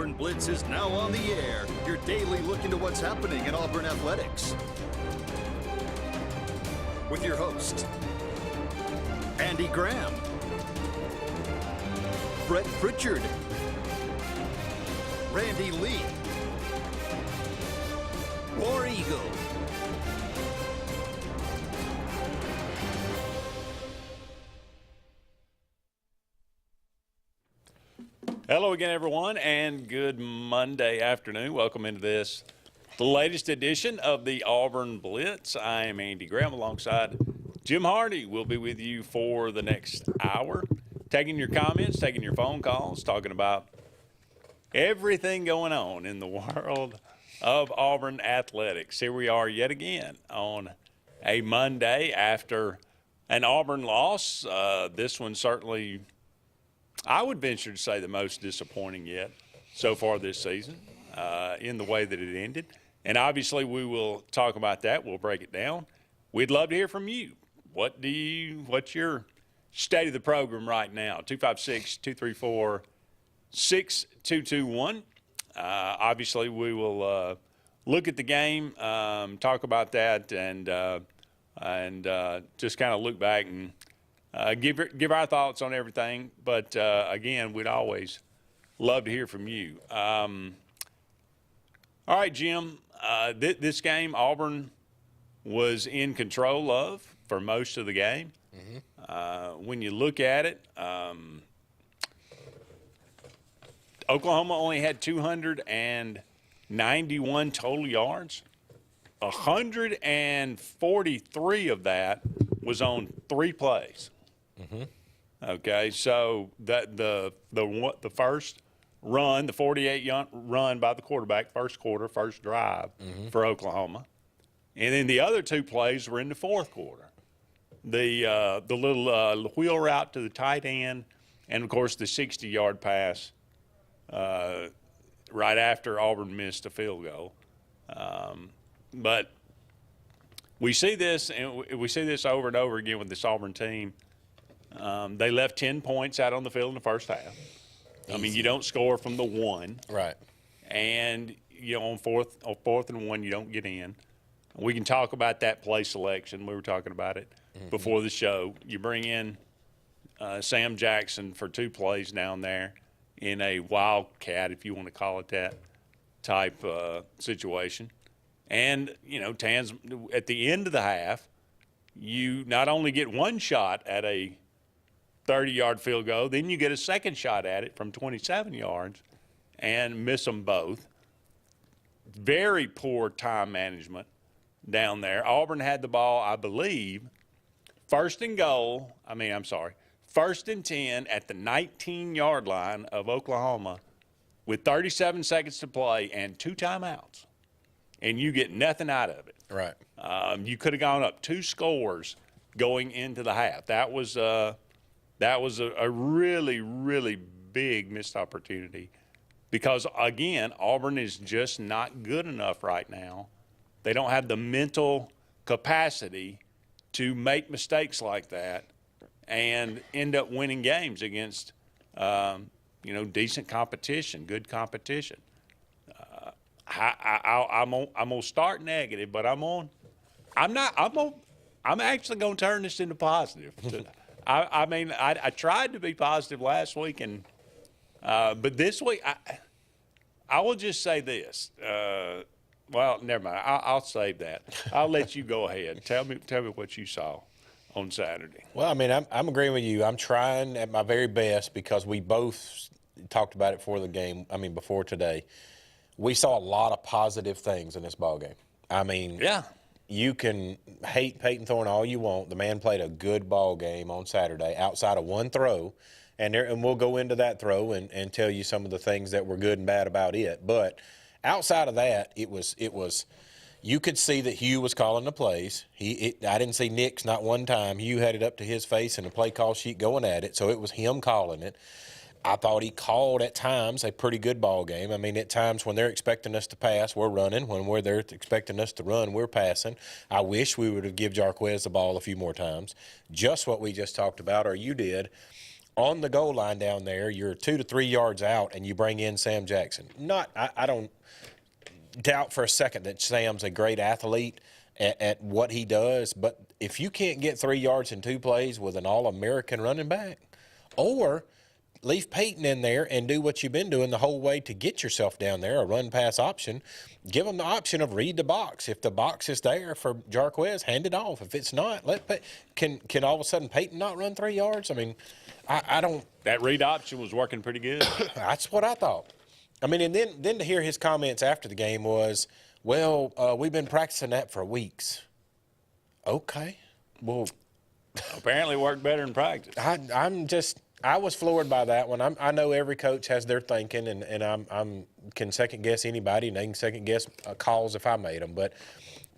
Auburn Blitz is now on the air. Your daily look into what's happening in Auburn athletics. With your host, Andy Graham, Brett Pritchard, Randy Lee, War Eagle, hello again, everyone, and good Monday afternoon. Welcome into the latest edition of the Auburn Blitz. I am Andy Graham alongside Jim Hardy. We'll be with you for the next hour, taking your comments, taking your phone calls, talking about everything going on in the world of Auburn athletics. Here we are yet again on a Monday after an Auburn loss. This one certainly, I would venture to say, the most disappointing yet so far this season in the way that it ended. And obviously we will talk about that. We'll break it down. We'd love to hear from you. What's your state of the program right now? 256-234-6221. Obviously we will look at the game, talk about that, and just kind of look back and give our thoughts on everything. But, again, we'd always love to hear from you. All right, Jim, this game Auburn was in control of for most of the game. Mm-hmm. When you look at it, Oklahoma only had 291 total yards. 143 of that was on 3 plays. Mm-hmm. Okay, so the first run, the 48 run by the quarterback, first quarter, first drive for Oklahoma, and then the other 2 plays were in the fourth quarter. The little wheel route to the tight end, and of course the 60-yard pass right after Auburn missed a field goal. But we see this, and we see this over and over again with this Auburn team. They left 10 points out on the field in the first half. Easy. I mean, you don't score from the 1. Right. And, on fourth and 1, you don't get in. We can talk about that play selection. We were talking about it before the show. You bring in Sam Jackson for 2 plays down there in a wildcat, if you want to call it that, type situation. And, Tans, at the end of the half, you not only get 1 shot at a 30-yard field goal, then you get a second shot at it from 27 yards and miss them both. Very poor time management down there. Auburn had the ball, I believe, first and 10 at the 19-yard line of Oklahoma with 37 seconds to play and 2 timeouts, and you get nothing out of it. Right. You could have gone up 2 scores going into the half. That was a really, really big missed opportunity because, again, Auburn is just not good enough right now. They don't have the mental capacity to make mistakes like that and end up winning games against, decent competition, good competition. I'm gonna start negative, but I'm actually gonna turn this into positive. I tried to be positive last week, but this week I will just say this. Well, never mind. I'll save that. I'll let you go ahead. Tell me what you saw on Saturday. Well, I'm agreeing with you. I'm trying at my very best because we both talked about it before the game. Before today. We saw a lot of positive things in this ball game. Yeah. You can hate Peyton Thorne all you want. The man played a good ball game on Saturday outside of 1 throw, and we'll go into that throw and tell you some of the things that were good and bad about it. But outside of that, it was you could see that Hugh was calling the plays. I didn't see Nick's not one time. Hugh had it up to his face and the play call sheet going at it, so it was him calling it. I thought he called at times a pretty good ball game. At times when they're expecting us to pass, we're running. When they're expecting us to run, we're passing. I wish we would have given Jarquez the ball a few more times. Just what we just talked about, or you did, on the goal line down there, you're 2 to 3 yards out, and you bring in Sam Jackson. I don't doubt for a second that Sam's a great athlete at what he does, but if you can't get 3 yards in 2 plays with an All-American running back, or leave Peyton in there and do what you've been doing the whole way to get yourself down there, a run-pass option, give them the option of read the box. If the box is there for Jarquez, hand it off. If it's not, can all of a sudden Peyton not run 3 yards? I mean, I don't. That read option was working pretty good. That's what I thought. I mean, and then to hear his comments after the game was, well, we've been practicing that for weeks. Okay. Well, apparently worked better in practice. I was floored by that one. I know every coach has their thinking, and I'm can second guess anybody, and they can second guess calls if I made them. But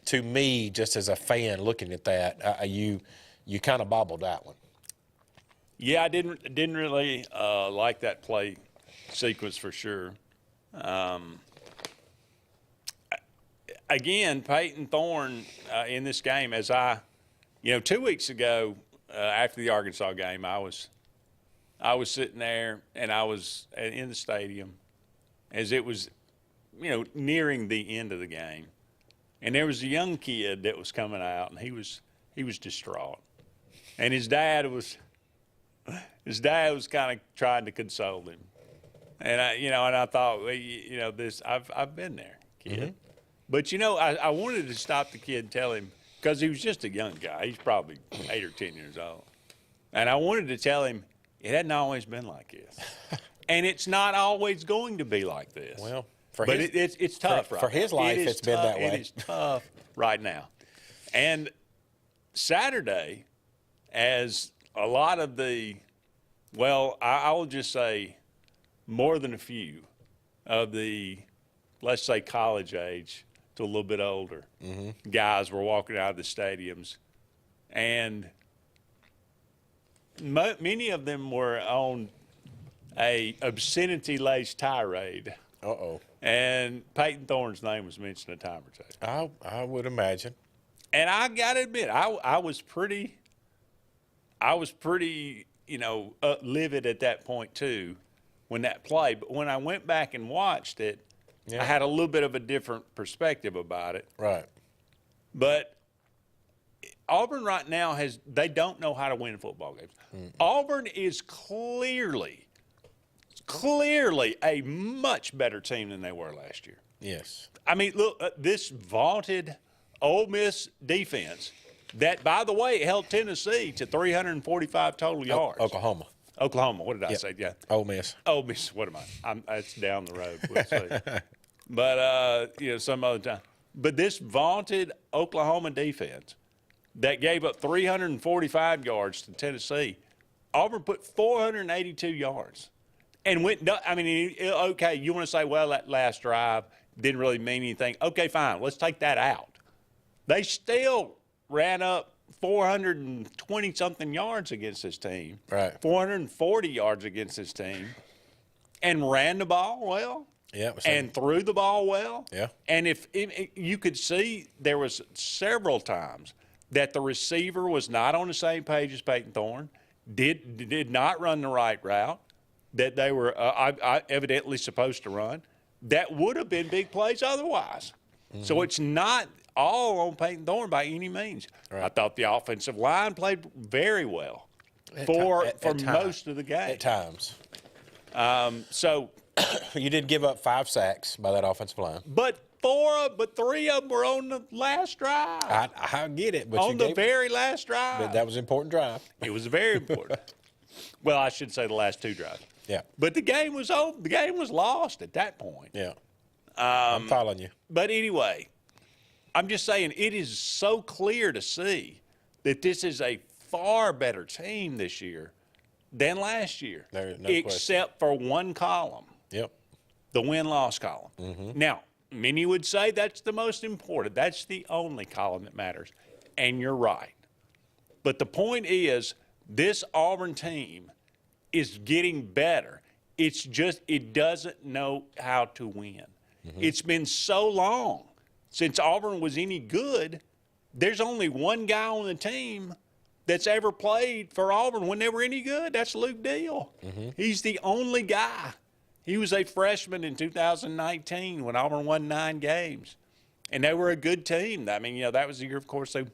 to me, just as a fan looking at that, you kind of bobbled that one. Yeah, I didn't really like that play sequence for sure. Again, Peyton Thorne in this game, as 2 weeks ago after the Arkansas game, I was sitting there and I was in the stadium as it was, nearing the end of the game, and there was a young kid that was coming out, and he was distraught, and his dad was kind of trying to console him, and I thought, well, this I've been there, kid. Mm-hmm. But, I wanted to stop the kid and tell him, because he was just a young guy. He's probably 8 or 10 years old. And I wanted to tell him it hadn't always been like this. And it's not always going to be like this. Well, it's tough right now. For his life, it's been that way. It is tough right now. And Saturday, as a lot of I will just say more than a few of the, let's say, college age to a little bit older guys were walking out of the stadiums, and many of them were on a obscenity-laced tirade. Uh-oh. And Peyton Thorne's name was mentioned a time or two. I would imagine. And I got to admit, I was pretty livid at that point too when that played. But when I went back and watched it, I had a little bit of a different perspective about it. Right. But Auburn right now they don't know how to win football games. Mm-mm. Auburn is clearly a much better team than they were last year. Yes. I mean, look, this vaunted Ole Miss defense that, by the way, held Tennessee to 345 total yards. Oklahoma. What did I say? Yeah. Ole Miss. What am I? It's down the road. We'll see. But, some other time. But this vaunted Oklahoma defense that gave up 345 yards to Tennessee, Auburn put 482 yards. And okay, you want to say, well, that last drive didn't really mean anything. Okay, fine. Let's take that out. They still ran up 420-something yards against this team. Right. 440 yards against this team. And ran the ball well. Yeah. And threw the ball well. Yeah. And if you could see there was several times that the receiver was not on the same page as Peyton Thorne, did not run the right route that they were evidently supposed to run, that would have been big plays otherwise. Mm-hmm. So it's not all on Peyton Thorne by any means. Right. I thought the offensive line played very well for most of the game. At times. So you did give up 5 sacks by that offensive line. But 3 of them were on the last drive. I get it. But on the very last drive. But that was an important drive. It was very important. Well, I should say the last 2 drives. Yeah. But the game was over. The game was lost at that point. Yeah. I'm following you. But anyway, I'm just saying it is so clear to see that this is a far better team this year than last year, except for one column. Yep. The win-loss column. Mm-hmm. Now, many would say that's the most important. That's the only column that matters. And you're right. But the point is, this Auburn team is getting better. It's just it doesn't know how to win. Mm-hmm. It's been so long since Auburn was any good. There's only one guy on the team that's ever played for Auburn when they were any good. That's Luke Deal. He's the only guy. He was a freshman in 2019 when Auburn won 9 games. And they were a good team. I mean, that was the year, of course, they,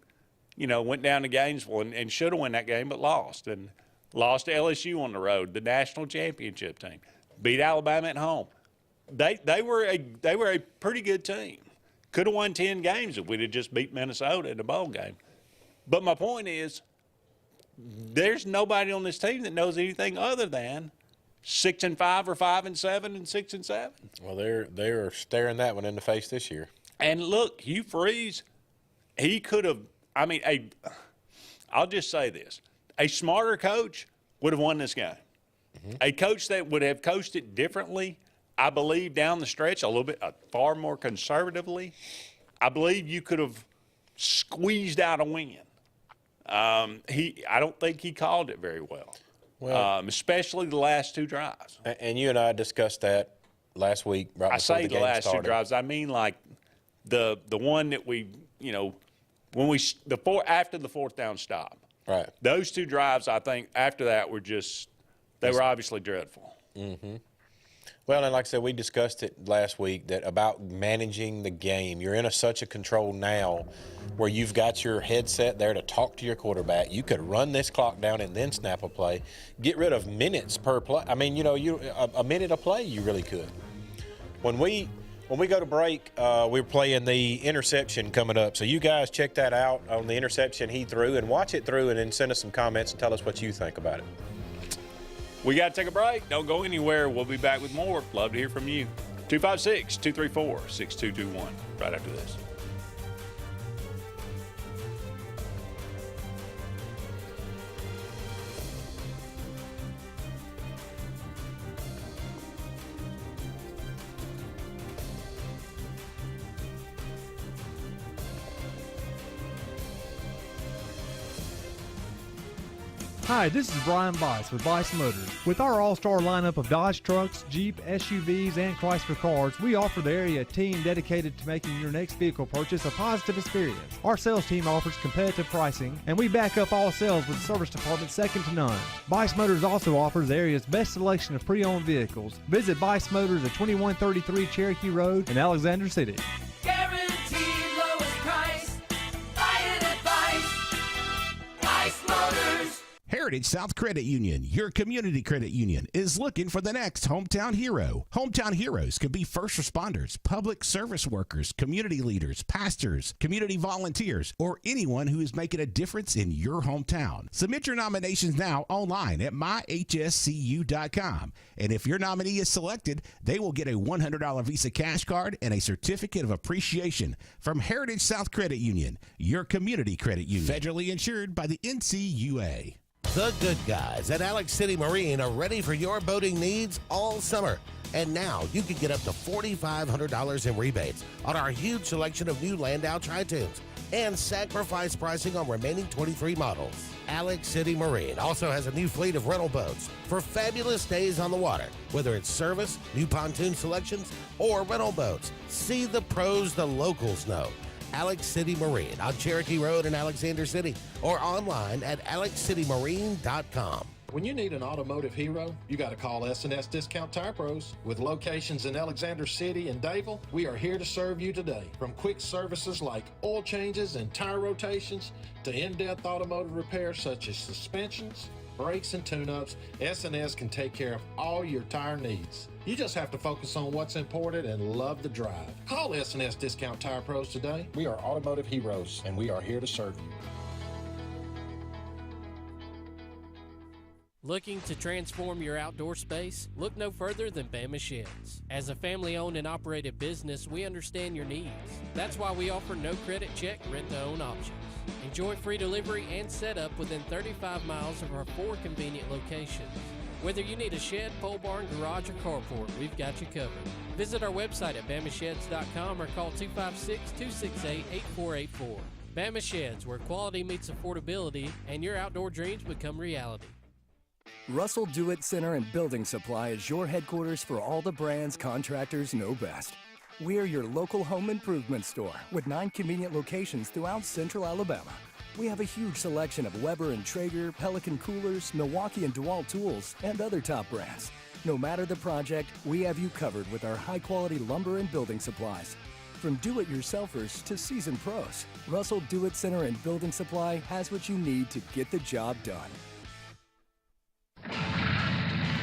went down to Gainesville and should have won that game but lost. And lost to LSU on the road, the national championship team. Beat Alabama at home. They were a pretty good team. Could have won 10 games if we'd have just beat Minnesota in the bowl game. But my point is, there's nobody on this team that knows anything other than 6-5 or 5-7 and 6-7. Well, they're staring that one in the face this year. And look, Hugh Freeze, he could have. I mean, I'll just say this: a smarter coach would have won this game. A coach that would have coached it differently, I believe, down the stretch a little bit, far more conservatively, I believe you could have squeezed out a win. I don't think he called it very well. Especially the last 2 drives. And you and I discussed that last week. Right I before say the the game last started. 2 drives. I mean, like the one that we, after the 4th down stop. Right. Those 2 drives, I think, after that were they were obviously dreadful. Well, and like I said, we discussed it last week that about managing the game. You're in such a control now where you've got your headset there to talk to your quarterback. You could run this clock down and then snap a play. Get rid of minutes per play. I mean, a minute a play you really could. When we go to break, we're playing the interception coming up. So you guys check that out on the interception he threw and watch it through and then send us some comments and tell us what you think about it. We got to take a break. Don't go anywhere. We'll be back with more. Love to hear from you. 256-234-6221 right after this. Hi, this is Brian Bice with Bice Motors. With our all-star lineup of Dodge trucks, Jeep, SUVs, and Chrysler cars, we offer the area a team dedicated to making your next vehicle purchase a positive experience. Our sales team offers competitive pricing, and we back up all sales with a service department second to none. Bice Motors also offers the area's best selection of pre-owned vehicles. Visit Bice Motors at 2133 Cherokee Road in Alexander City. Guaranteed lowest price. Buy it at Bice Motors. Heritage South Credit Union, your community credit union, is looking for the next hometown hero. Hometown heroes could be first responders, public service workers, community leaders, pastors, community volunteers, or anyone who is making a difference in your hometown. Submit your nominations now online at myhscu.com. And if your nominee is selected, they will get a $100 Visa cash card and a certificate of appreciation from Heritage South Credit Union, your community credit union. Federally insured by the NCUA. The good guys at Alex City Marine are ready for your boating needs all summer. And now you can get up to $4,500 in rebates on our huge selection of new Landau Tritoons and sacrifice pricing on remaining 23 models. Alex City Marine also has a new fleet of rental boats for fabulous days on the water, whether it's service, new pontoon selections, or rental boats. See the pros the locals know. Alex City Marine on Cherokee Road in Alexander City or online at alexcitymarine.com. When you need an automotive hero, you got to call S&S Discount Tire Pros. With locations in Alexander City and Dayville, we are here to serve you today. From quick services like oil changes and tire rotations to in-depth automotive repairs such as suspensions, brakes, and tune-ups, S&S can take care of all your tire needs. You just have to focus on what's important and love the drive. Call S&S Discount Tire Pros today. We are automotive heroes, and we are here to serve you. Looking to transform your outdoor space? Look no further than Bama Sheds. As a family-owned and operated business, we understand your needs. That's why we offer no credit check, rent-to-own options. Enjoy free delivery and setup within 35 miles of our 4 convenient locations. Whether you need a shed, pole barn, garage, or carport, we've got you covered. Visit our website at bamasheds.com or call 256-268-8484. Bama Sheds, where quality meets affordability and your outdoor dreams become reality. Russell Do-It Center and Building Supply is your headquarters for all the brands contractors know best. We're your local home improvement store with 9 convenient locations throughout Central Alabama. We have a huge selection of Weber and Traeger, Pelican coolers, Milwaukee and DeWalt tools, and other top brands. No matter the project, we have you covered with our high-quality lumber and building supplies. From do-it-yourselfers to seasoned pros, Russell Do-It Center and Building Supply has what you need to get the job done.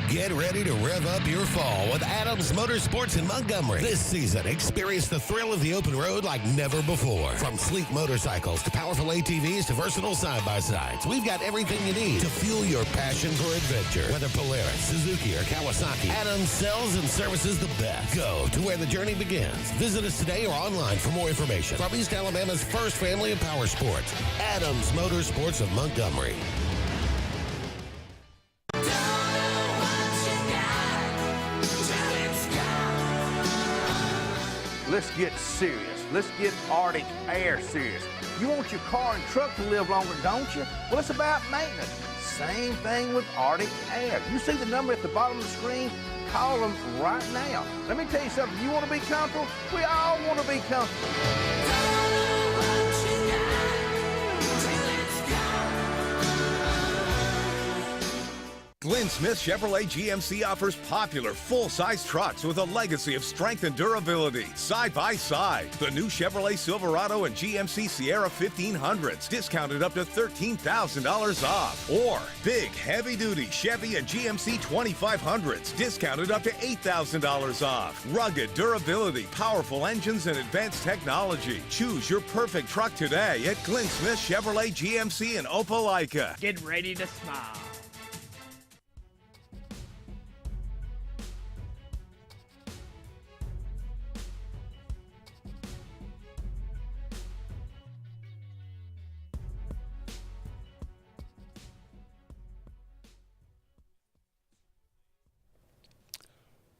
Get ready to rev up your fall with Adams Motorsports in Montgomery. This season, experience the thrill of the open road like never before. From sleek motorcycles to powerful ATVs to versatile side-by-sides, we've got everything you need to fuel your passion for adventure. Whether Polaris, Suzuki, or Kawasaki, Adams sells and services the best. Go to where the journey begins. Visit us today or online for more information. From East Alabama's first family of power sports, Adams Motorsports of Montgomery. Let's get serious. Let's get Arctic Air serious. You want your car and truck to live longer, don't you? Well, it's about maintenance. Same thing with Arctic Air. You see the number at the bottom of the screen? Call them right now. Let me tell you something. You want to be comfortable? We all want to be comfortable. Glenn Smith Chevrolet GMC offers popular full-size trucks with a legacy of strength and durability. Side by side, the new Chevrolet Silverado and GMC Sierra 1500s, discounted up to $13,000 off. Or big, heavy-duty Chevy and GMC 2500s, discounted up to $8,000 off. Rugged durability, powerful engines, and advanced technology. Choose your perfect truck today at Glenn Smith Chevrolet GMC in Opelika. Get ready to smile.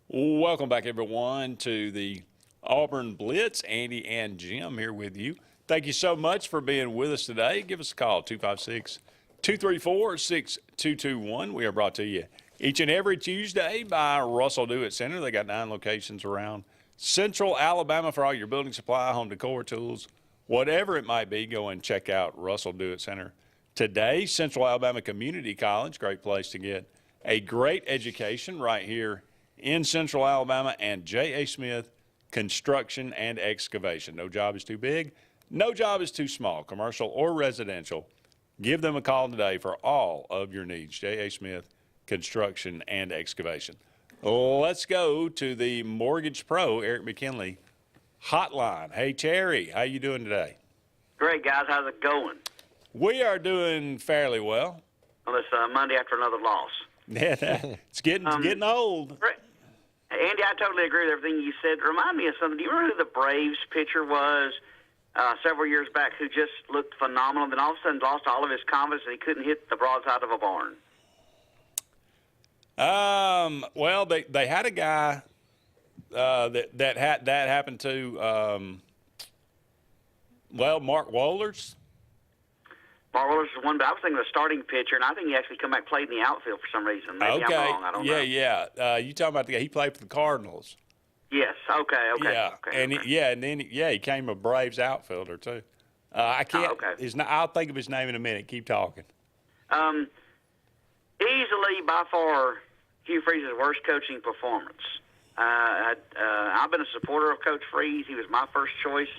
Welcome back, everyone, to the Auburn Blitz. Andy and Jim here with you. Thank you so much for being with us today. Give us a call, 256-234-6221. We are brought to you each and every Tuesday by Russell Do-It Center. They got 9 locations around Central Alabama for all your building supply, home decor tools, whatever it might be. Go and check out Russell Do-It Center today. Central Alabama Community College, great place to get a great education right here in Central Alabama, and J.A. Smith Construction and Excavation. No job is too big. No job is too small, commercial or residential. Give them a call today for all of your needs. J.A. Smith Construction and Excavation. Let's go to the Mortgage Pro, Eric McKinley, hotline. Hey, Terry, how you doing today? Great, guys. How's it going? We are doing fairly well. Well, it's Monday after another loss. Yeah, it's getting old. Andy, I totally agree with everything you said. Remind me of something. Do you remember who the Braves pitcher was several years back who just looked phenomenal, and then all of a sudden lost all of his confidence and he couldn't hit the broadside of a barn? Well, they had a guy that happened to. Mark Wohlers. Mark Wohlers is one, but I was thinking of a starting pitcher, and I think he actually come back and played in the outfield for some reason. Maybe I'm wrong. I don't know. Yeah. You talking about the guy? He played for the Cardinals. Yes. Okay. Yeah. He came a Braves outfielder too. I can't. I'll think of his name in a minute. Keep talking. Easily, by far, Hugh Freeze's worst coaching performance. I've been a supporter of Coach Freeze. He was my first choice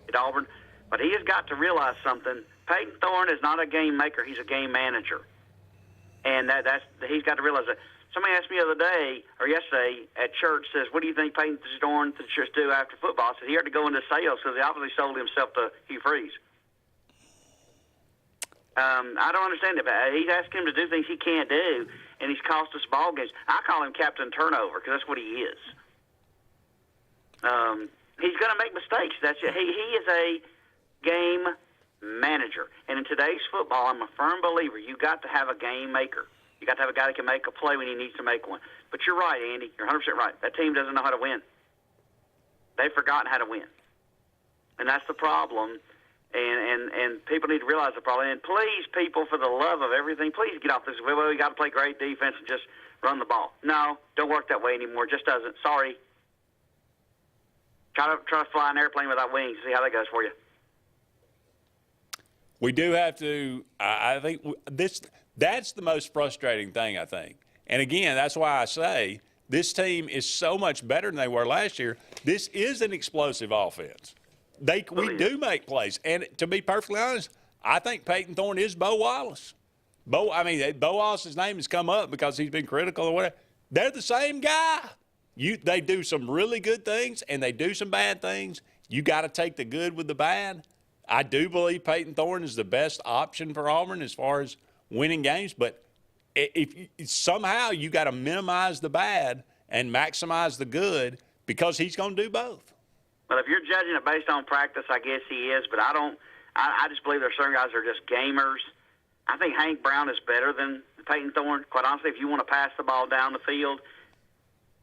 at Auburn, but he has got to realize something. Peyton Thorne is not a game maker; he's a game manager, and he's got to realize that. Somebody asked me the other day or yesterday at church, says, "What do you think Peyton Thorne should do after football?" I said he had to go into sales because he obviously sold himself to Hugh Freeze. I don't understand it. But he's asking him to do things he can't do, and he's cost us ball games. I call him Captain Turnover because that's what he is. He's going to make mistakes. That's it. He is a game manager. And in today's football, I'm a firm believer you got to have a game maker. You got to have a guy that can make a play when he needs to make one. But you're right, Andy. You're 100% right. That team doesn't know how to win. They've forgotten how to win. And that's the problem. And people need to realize the problem. And please, people, for the love of everything, please get off this. Well, we got to play great defense and just run the ball. No, don't work that way anymore. It just doesn't. Sorry. Try to fly an airplane without wings. See how that goes for you. We do have to. I think that's the most frustrating thing. I think, and again, that's why I say this team is so much better than they were last year. This is an explosive offense. We do make plays, and to be perfectly honest, I think Peyton Thorne is Bo Wallace. Bo Wallace's name has come up because he's been critical or whatever. They're the same guy. They do some really good things, and they do some bad things. You got to take the good with the bad. I do believe Peyton Thorne is the best option for Auburn as far as winning games, but if somehow you got to minimize the bad and maximize the good because he's going to do both. Well, if you're judging it based on practice, I guess he is, but I don't. I just believe there are certain guys that are just gamers. I think Hank Brown is better than Peyton Thorne. Quite honestly, if you want to pass the ball down the field,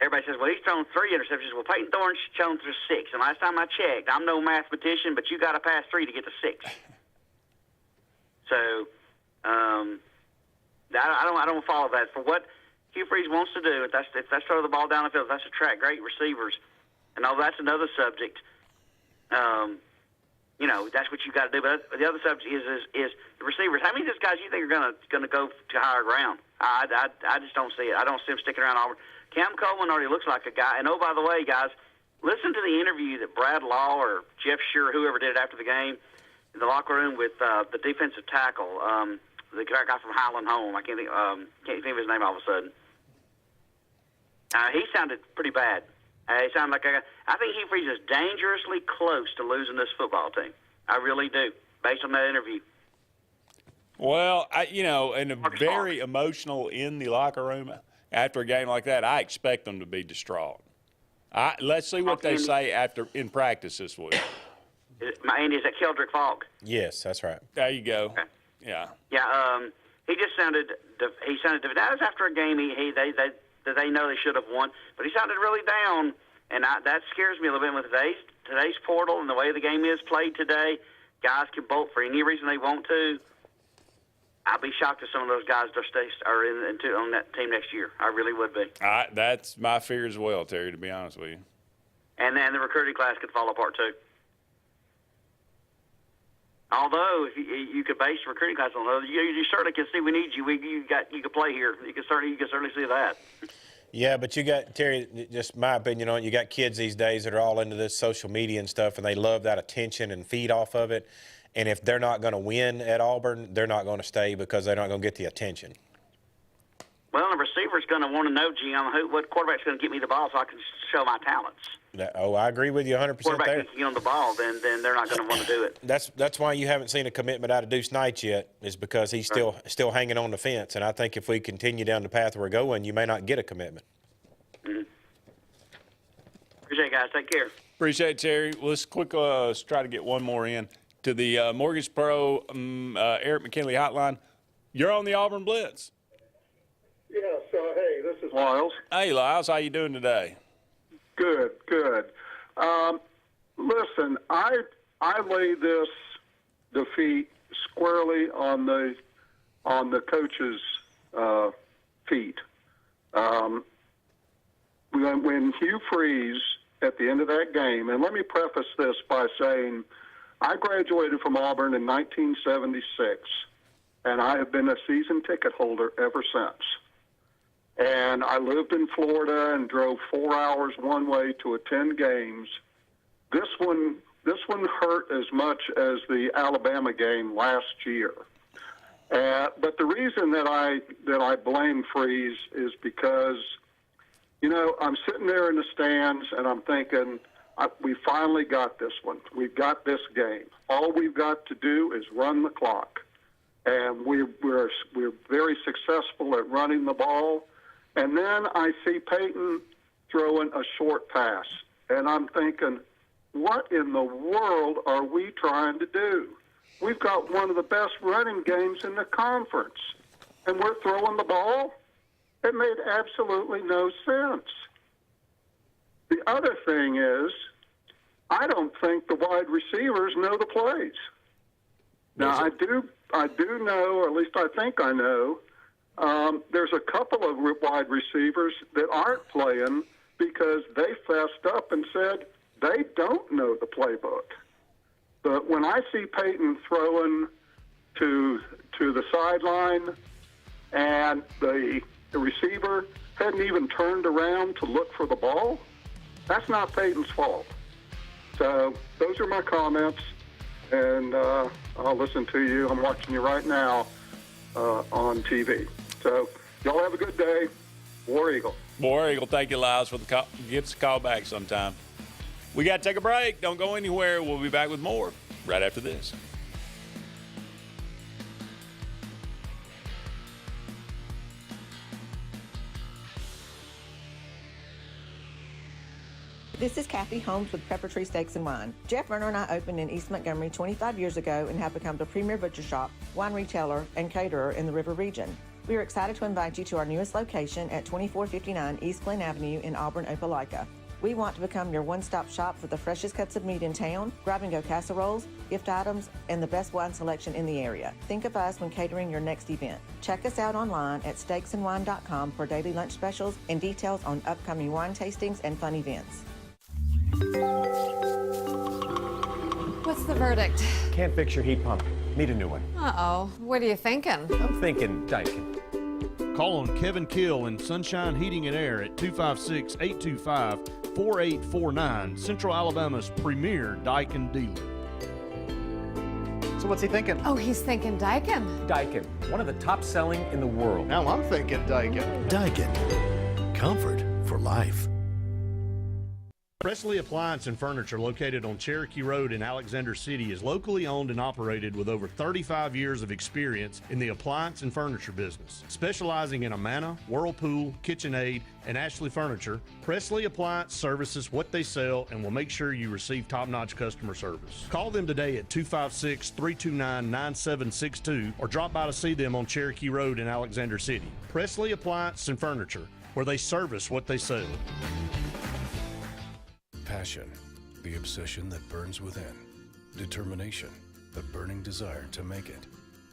everybody says, well, he's thrown 3 interceptions. Well, Peyton Thorne's thrown through 6. And last time I checked, I'm no mathematician, but you got to pass 3 to get to 6. So I don't follow that. For what Hugh Freeze wants to do, if that's throw the ball down the field, if that's attract great receivers, and that's another subject. That's what you got to do. But the other subject is the receivers. How many of these guys you think are going to go to higher ground? I just don't see it. I don't see them sticking around Auburn. Cam Coleman already looks like a guy. And, by the way, guys, listen to the interview that Brad Law or Jeff Shearer, whoever did it after the game, in the locker room with the defensive tackle, the guy from Highland Home. I can't think of his name all of a sudden. He sounded pretty bad. He sounded like a guy. I think Hugh Freeze is dangerously close to losing this football team. I really do, based on that interview. Well, and very emotional in the locker room after a game like that. I expect them to be distraught. Let's see what they say in practice this week. Andy, is that Keldrick Falk? Yes, that's right. There you go. Okay. Yeah. Yeah. He just sounded. He sounded. That was after a game. They know they should have won, but he sounded really down, and that scares me a little bit with today's portal and the way the game is played today. Guys can bolt for any reason they want to. I'd be shocked if some of those guys are on that team next year. I really would be. That's my fear as well, Terry, to be honest with you. And then the recruiting class could fall apart too. Although if you could base the recruiting class on those, you certainly can see we need you. You could play here. You can certainly see that. Yeah, but you got, Terry, just my opinion on it, you got kids these days that are all into this social media and stuff, and they love that attention and feed off of it. And if they're not going to win at Auburn, they're not going to stay because they're not going to get the attention. Well, the receiver's going to want to know, Jim, what quarterback's going to get me the ball so I can show my talents. I agree with you 100% quarterback there. Quarterback can get on the ball, then they're not going to want to do it. That's why you haven't seen a commitment out of Deuce Knight yet, is because he's still hanging on the fence. And I think if we continue down the path we're going, you may not get a commitment. Mm-hmm. Appreciate it, guys. Take care. Appreciate it, Terry. Let's try to get one more in to the Mortgage Pro Eric McKinley hotline. You're on the Auburn Blitz. Yeah, so, hey, this is Lyles. Hey, Lyles, how you doing today? Good. Listen, I lay this defeat squarely on the coach's feet. When Hugh Freeze, at the end of that game, and let me preface this by saying I graduated from Auburn in 1976, and I have been a season ticket holder ever since. And I lived in Florida and drove 4 hours one way to attend games. This one hurt as much as the Alabama game last year. But the reason that I blame Freeze is because, I'm sitting there in the stands and I'm thinking, we finally got this one. We've got this game. All we've got to do is run the clock, and we're very successful at running the ball. And then I see Peyton throwing a short pass, and I'm thinking, what in the world are we trying to do? We've got one of the best running games in the conference, and we're throwing the ball? It made absolutely no sense. The other thing is, I don't think the wide receivers know the plays. Now, I do know, or at least I think I know, there's a couple of wide receivers that aren't playing because they fessed up and said, they don't know the playbook. But when I see Peyton throwing to the sideline and the receiver hadn't even turned around to look for the ball, that's not Peyton's fault. So those are my comments, and I'll listen to you. I'm watching you right now on TV. So y'all have a good day. War Eagle. War Eagle, thank you, Lyles, for the call. Give us a call back sometime. We got to take a break. Don't go anywhere. We'll be back with more right after this. This is Kathy Holmes with Pepper Tree Steaks and Wine. Jeff Verner and I opened in East Montgomery 25 years ago and have become the premier butcher shop, wine retailer, and caterer in the River region. We are excited to invite you to our newest location at 2459 East Glen Avenue in Auburn, Opelika. We want to become your one-stop shop for the freshest cuts of meat in town, grab-and-go casseroles, gift items, and the best wine selection in the area. Think of us when catering your next event. Check us out online at steaksandwine.com for daily lunch specials and details on upcoming wine tastings and fun events. What's the verdict? Can't fix your heat pump. Need a new one. Uh-oh. What are you thinking? I'm thinking Daikin. Call on Kevin Kill in Sunshine Heating and Air at 256-825-4849, Central Alabama's premier Daikin dealer. So what's he thinking? Oh, he's thinking Daikin. Daikin, one of the top selling in the world. Now I'm thinking Daikin. Daikin. Comfort for life. Presley Appliance and Furniture, located on Cherokee Road in Alexander City, is locally owned and operated with over 35 years of experience in the appliance and furniture business. Specializing in Amana, Whirlpool, KitchenAid, and Ashley Furniture, Presley Appliance services what they sell and will make sure you receive top-notch customer service. Call them today at 256-329-9762 or drop by to see them on Cherokee Road in Alexander City. Presley Appliance and Furniture, where they service what they sell. Passion, the obsession that burns within. Determination, the burning desire to make it.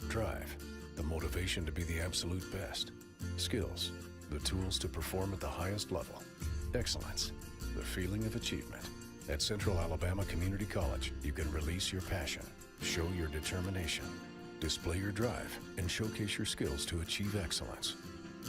Drive, the motivation to be the absolute best. Skills, the tools to perform at the highest level. Excellence, the feeling of achievement. At Central Alabama Community College, you can release your passion, show your determination, display your drive, and showcase your skills to achieve excellence.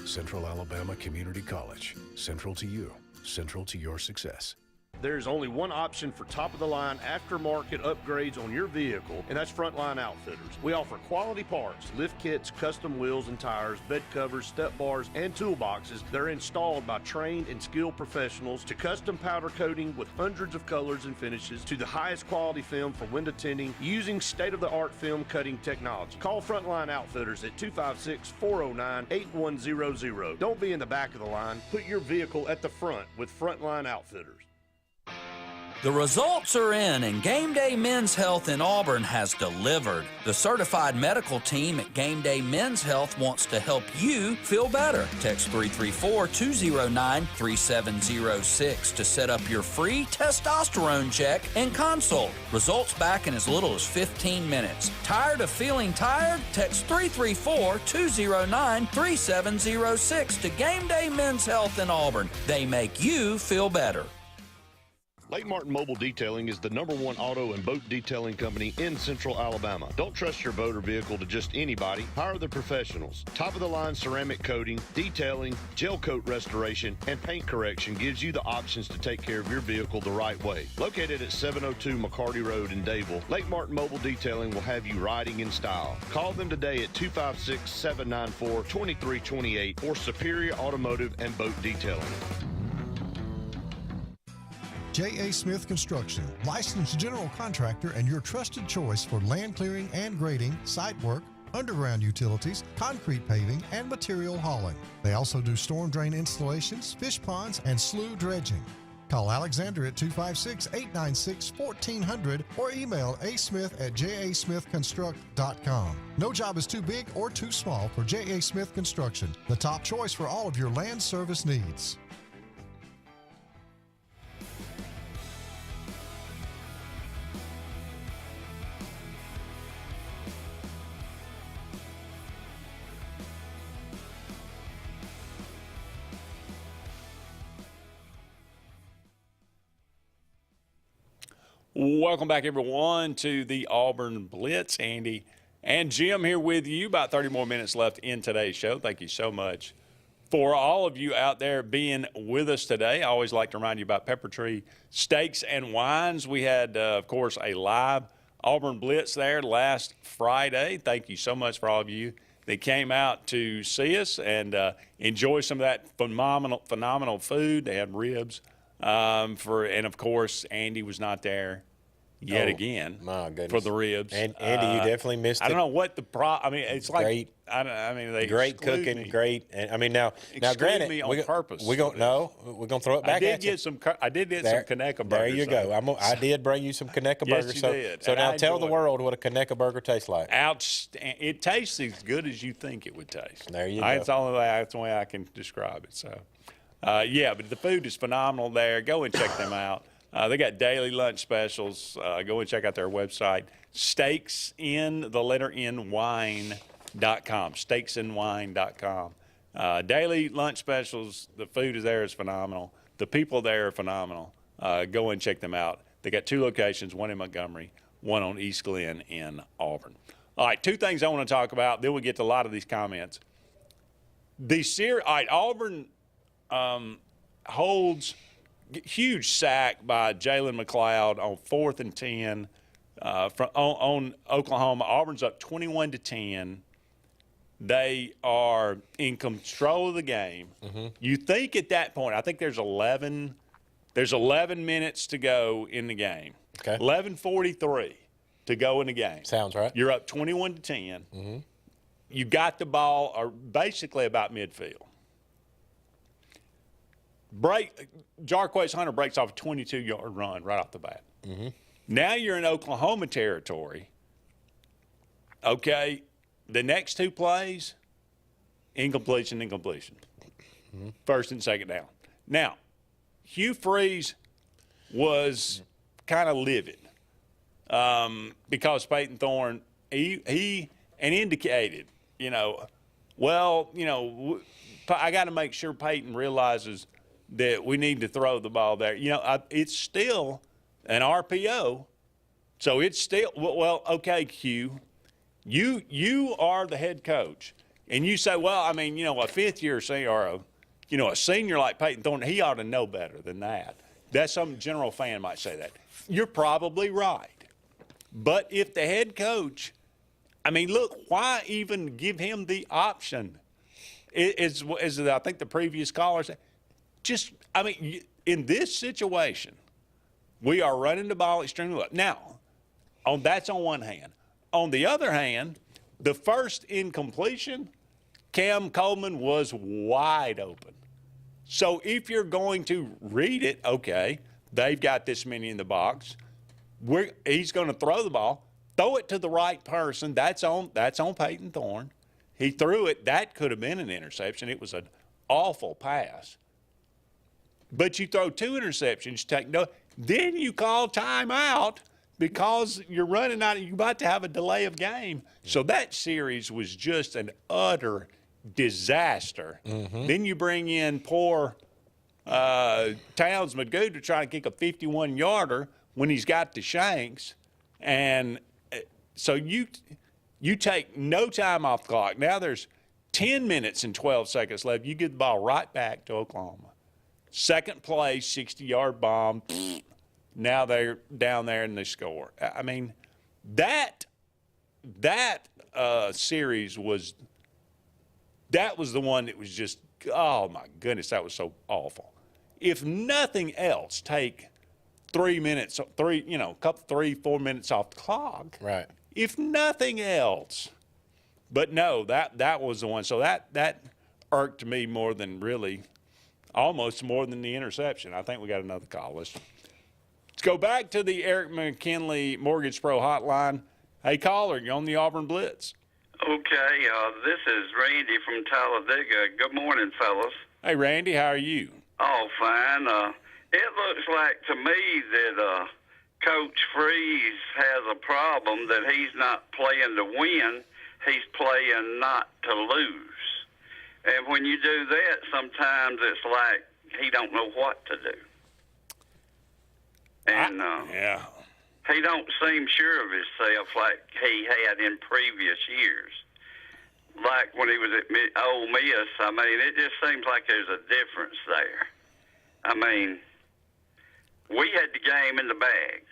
Central Alabama Community College, central to you, central to your success. There's only one option for top-of-the-line aftermarket upgrades on your vehicle, and that's Frontline Outfitters. We offer quality parts, lift kits, custom wheels and tires, bed covers, step bars, and toolboxes that are installed by trained and skilled professionals, to custom powder coating with hundreds of colors and finishes, to the highest quality film for window tinting using state-of-the-art film cutting technology. Call Frontline Outfitters at 256-409-8100. Don't be in the back of the line. Put your vehicle at the front with Frontline Outfitters. The results are in, and Game Day Men's Health in Auburn has delivered. The certified medical team at Game Day Men's Health wants to help you feel better. Text 334-209-3706 to set up your free testosterone check and consult. Results back in as little as 15 minutes. Tired of feeling tired? Text 334-209-3706 to Game Day Men's Health in Auburn. They make you feel better. Lake Martin Mobile Detailing is the #1 auto and boat detailing company in Central Alabama. Don't trust your boat or vehicle to just anybody. Hire the professionals. Top-of-the-line ceramic coating, detailing, gel coat restoration, and paint correction gives you the options to take care of your vehicle the right way. Located at 702 McCarty Road in Dadeville, Lake Martin Mobile Detailing will have you riding in style. Call them today at 256-794-2328 for Superior Automotive and Boat Detailing. J.A. Smith Construction, licensed general contractor and your trusted choice for land clearing and grading, site work, underground utilities, concrete paving, and material hauling. They also do storm drain installations, fish ponds, and slough dredging. Call Alexander at 256-896-1400 or email asmith@jasmithconstruct.com. No job is too big or too small for J.A. Smith Construction, the top choice for all of your land service needs. Welcome back, everyone, to the Auburn Blitz. Andy and Jim here with you. About 30 more minutes left in today's show. Thank you so much for all of you out there being with us today. I always like to remind you about Pepper Tree Steaks and Wines. We had, of course, a live Auburn Blitz there last Friday. Thank you so much for all of you that came out to see us and enjoy some of that phenomenal food. They had ribs. And of course, Andy was not there yet again. My goodness. For the ribs. And Andy, you definitely missed it. I don't know what the I mean, it's like great. They great exclude cooking, me. great. And I mean, now Exclude granted, me on purpose. we're gonna throw it back I did at you. get some Conecuh burgers. There you go. I did bring you some Conecuh Yes, burgers. you So, did. so And now I tell the enjoyed world what a Conecuh burger tastes like. It tastes as good as you think it would taste. There you go. That's the way I can describe it. So, yeah, but the food is phenomenal there. Go and check them out. They got daily lunch specials. Go and check out their website, steaksandwine.com, steaksandwine.com. Daily lunch specials. The food is there is phenomenal. The people there are phenomenal. Go and check them out. They got 2 locations, one in Montgomery, one on East Glen in Auburn. All right, 2 things I want to talk about. Then we'll get to a lot of these comments. All right, Auburn holds huge sack by Jalen McLeod on 4th and 10 on Oklahoma. Auburn's up 21-10. They are in control of the game. Mm-hmm. You think at that point, I think there's 11 minutes to go in the game. Okay. 11:43 to go in the game. Sounds right. You're up 21-10. Mm-hmm. You got the ball basically about midfield. Jarquez Hunter breaks off a 22-yard run right off the bat. Mm-hmm. Now you're in Oklahoma territory. Okay, the next 2 plays, incompletion. Mm-hmm. First and second down. Now, Hugh Freeze was kind of livid because Peyton Thorne, he indicated, I got to make sure Peyton realizes that we need to throw the ball there. It's still an RPO, so it's still okay, Q. You are the head coach, and you say, a fifth-year senior or a senior like Peyton Thorne, he ought to know better than that. That's some general fan might say that. You're probably right, but if the head coach, look, why even give him the option? As I think the previous caller said. In this situation, we are running the ball extremely well. Now, that's on one hand. On the other hand, the first incompletion, Cam Coleman was wide open. So if you're going to read it, okay, they've got this many in the box. He's going to throw the ball. Throw it to the right person. That's on Peyton Thorne. He threw it. That could have been an interception. It was an awful pass. But you throw 2 interceptions, then you call timeout because you're running out. You're about to have a delay of game. So that series was just an utter disaster. Mm-hmm. Then you bring in poor Towns Magoo to try to kick a 51-yarder when he's got the shanks. And so you take no time off the clock. Now there's 10 minutes and 12 seconds left. You get the ball right back to Oklahoma. Second play, 60-yard bomb. Now they're down there and they score. That series was the one that was just, oh my goodness, that was so awful. If nothing else, take 3 minutes, 4 minutes off the clock. Right. If nothing else. But no, that was the one. So that irked me more than really. Almost more than the interception. I think we got another call. Let's go back to the Eric McKinley Mortgage Pro hotline. Hey, caller, you're on the Auburn Blitz. Okay, this is Randy from Talladega. Good morning, fellas. Hey, Randy, how are you? Oh, fine. It looks like to me that Coach Freeze has a problem that he's not playing to win. He's playing not to lose. And when you do that, sometimes it's like he don't know what to do. And yeah. he don't seem sure of himself like he had in previous years. Like when he was at Ole Miss, I mean, it just seems like there's a difference there. I mean, we had the game in the bag.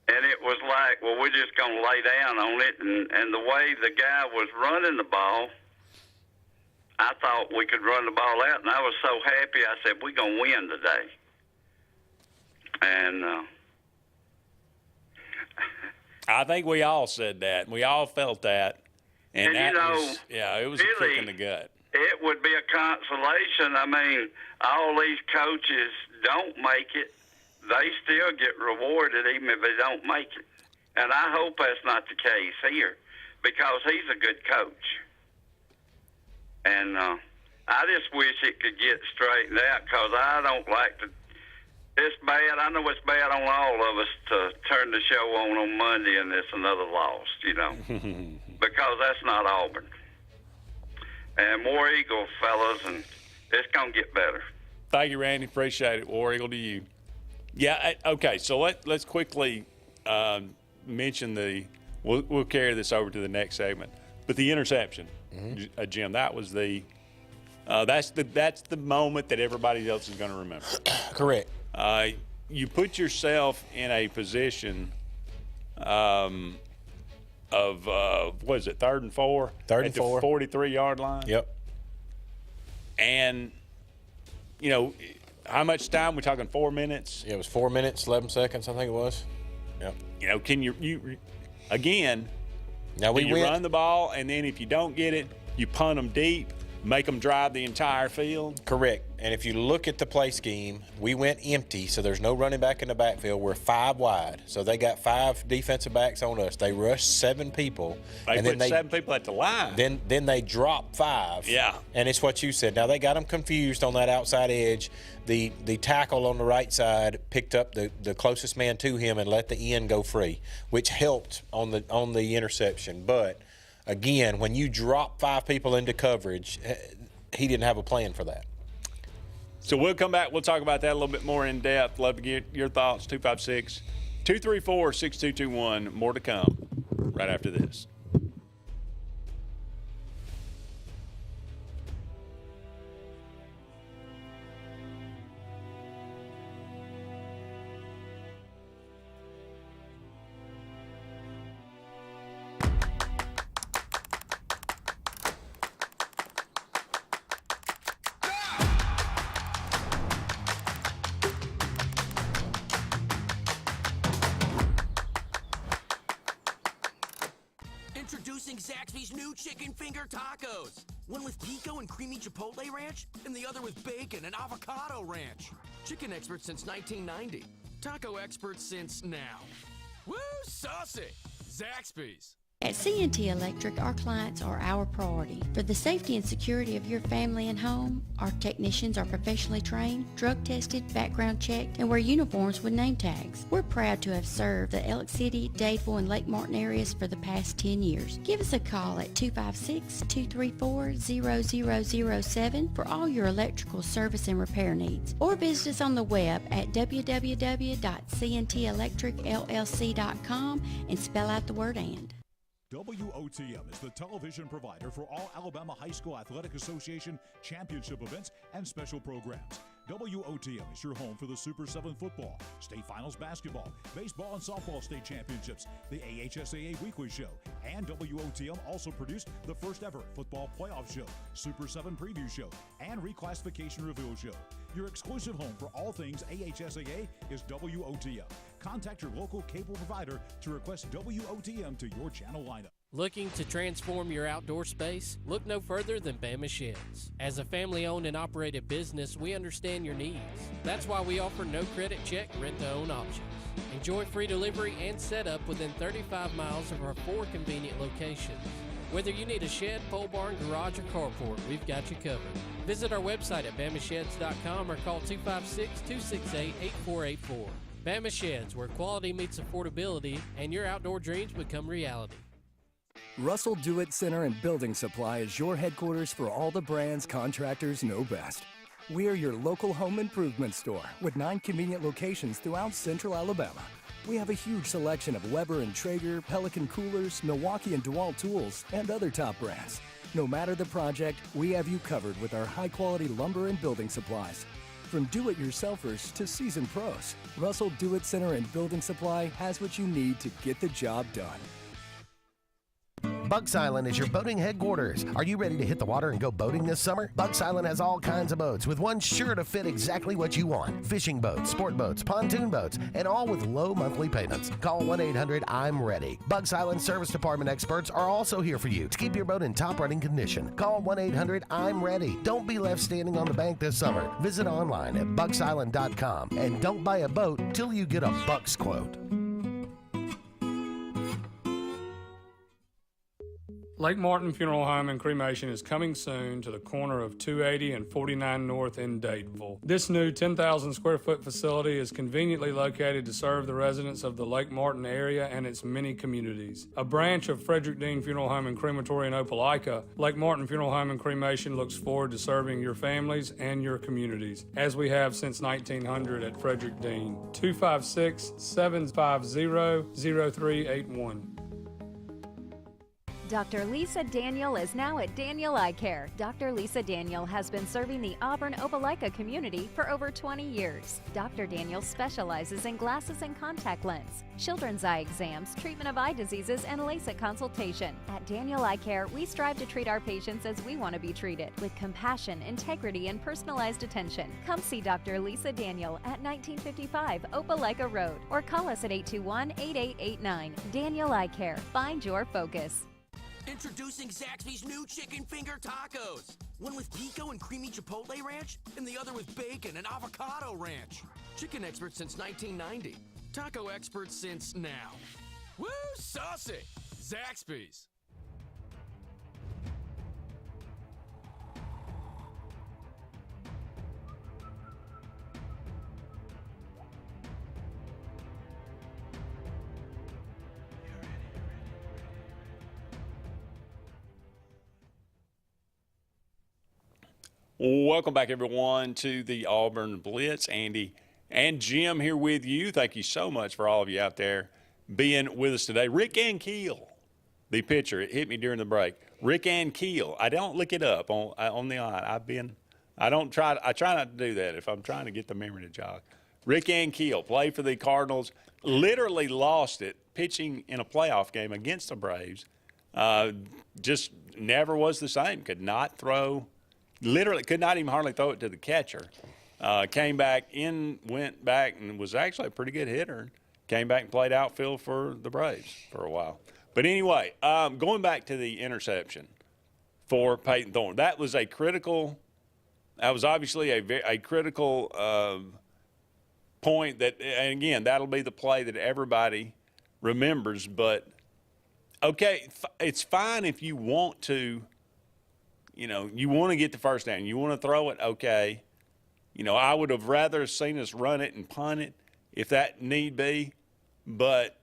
And it was like, well, we're just going to lay down on it. And the way the guy was running the ball, I thought we could run the ball out. And I was so happy. I said, we're going to win today. And I think we all said that. We all felt that. And that you know, was, yeah, it was really, a kick in the gut. It would be a consolation. I mean, all these coaches don't make it. They still get rewarded even if they don't make it. And I hope that's not the case here because he's a good coach. And I just wish it could get straightened out because I don't like to. It's bad. I know it's bad on all of us to turn the show on Monday and it's another loss, you know, because that's not Auburn. And War Eagle, fellas, and it's going to get better. Thank you, Randy. Appreciate it. War Eagle to you. Yeah, okay, so let's quickly mention we'll carry this over to the next segment. But the interception, Jim, that was that's the moment that everybody else is going to remember. Correct. You put yourself in a position of what is it, 3rd and 4? 3rd and at 4. The 43-yard line. Yep. And you know. How much time? We're talking 4 minutes? Yeah, it was 4 minutes, 11 seconds, I think it was. Yep. You know, can you again, now we run the ball, and then if you don't get it, you punt them deep, make them drive the entire field? Correct. And if you look at the play scheme, we went empty, so there's no running back in the backfield. We're 5 wide. So they got 5 defensive backs on us. They rushed 7 people. They put 7 people at the line. Then they dropped 5. Yeah. And it's what you said. Now they got them confused on that outside edge. The tackle on the right side picked up the closest man to him and let the end go free, which helped on the interception. But again, when you drop 5 people into coverage, he didn't have a plan for that. So we'll come back. We'll talk about that a little bit more in depth. Love to get your thoughts. 256-234-6221. More to come right after this. Introducing Zaxby's new chicken finger tacos. One with pico and creamy chipotle ranch, and the other with bacon and avocado ranch. Chicken experts since 1990. Taco experts since now. Woo, saucy! Zaxby's. At C&T Electric, our clients are our priority. For the safety and security of your family and home, our technicians are professionally trained, drug tested, background checked, and wear uniforms with name tags. We're proud to have served the Elk City, Dadeville, and Lake Martin areas for the past 10 years. Give us a call at 256-234-0007 for all your electrical service and repair needs. Or visit us on the web at www.cntelectricllc.com and spell out the word "and." WOTM is the television provider for all Alabama High School Athletic Association championship events and special programs. WOTM is your home for the Super 7 football, state finals basketball, baseball and softball state championships, the AHSAA weekly show, and WOTM also produced the first ever football playoff show, Super 7 preview show, and reclassification reveal show. Your exclusive home for all things AHSAA is WOTM. Contact your local cable provider to request WOTM to your channel lineup. Looking to transform your outdoor space? Look no further than Bama Sheds. As a family-owned and operated business, we understand your needs. That's why we offer no credit check, rent-to-own options. Enjoy free delivery and setup within 35 miles of our 4 convenient locations. Whether you need a shed, pole barn, garage, or carport, we've got you covered. Visit our website at BamaSheds.com or call 256-268-8484. Bama Sheds, where quality meets affordability and your outdoor dreams become reality. Russell Do-It Center and Building Supply is your headquarters for all the brands contractors know best. We are your local home improvement store with 9 convenient locations throughout central Alabama. We have a huge selection of Weber and Traeger, Pelican coolers, Milwaukee and DeWalt tools, and other top brands. No matter the project, we have you covered with our high-quality lumber and building supplies. From do-it-yourselfers to seasoned pros, Russell Do-It Center and Building Supply has what you need to get the job done. Bucks Island is your boating headquarters. Are you ready to hit the water and go boating this summer? Bucks Island has all kinds of boats, with one sure to fit exactly what you want. Fishing boats, sport boats, pontoon boats, and all with low monthly payments. Call 1-800-I'm-READY. Bucks Island Service Department experts are also here for you to keep your boat in top running condition. Call 1-800-I'm-READY. Don't be left standing on the bank this summer. Visit online at bucksisland.com and don't buy a boat till you get a Bucks quote. Lake Martin Funeral Home and Cremation is coming soon to the corner of 280 and 49 North in Daytonville. This new 10,000 square foot facility is conveniently located to serve the residents of the Lake Martin area and its many communities. A branch of Frederick Dean Funeral Home and Crematory in Opelika, Lake Martin Funeral Home and Cremation looks forward to serving your families and your communities, as we have since 1900 at Frederick Dean. 256-750-0381. Dr. Lisa Daniel is now at Daniel Eye Care. Dr. Lisa Daniel has been serving the Auburn Opelika community for over 20 years. Dr. Daniel specializes in glasses and contact lens, children's eye exams, treatment of eye diseases, and LASIK consultation. At Daniel Eye Care, we strive to treat our patients as we want to be treated, with compassion, integrity, and personalized attention. Come see Dr. Lisa Daniel at 1955 Opelika Road or call us at 821-8889. Daniel Eye Care. Find your focus. Introducing Zaxby's new chicken finger tacos. One with pico and creamy chipotle ranch, and the other with bacon and avocado ranch. Chicken experts since 1990. Taco experts since now. Woo, saucy! Zaxby's. Welcome back, everyone, to the Auburn Blitz. Andy and Jim here with you. Thank you so much for all of you out there being with us today. Rick Ankiel, the pitcher, it hit me during the break. Rick Ankiel. I don't look it up on the line. I try not to do that if I'm trying to get the memory to jog. Rick Ankiel played for the Cardinals, literally lost it pitching in a playoff game against the Braves. Just never was the same. Could not throw. Literally could not even hardly throw it to the catcher. Came back in, went back, and was actually a pretty good hitter. Came back and played outfield for the Braves for a while. But anyway, going back to the interception for Peyton Thorne, that was obviously a critical point that, and again, that'll be the play that everybody remembers. But, okay, it's fine if you want to. You want to get the first down. You want to throw it, okay. I would have rather seen us run it and punt it if that need be. But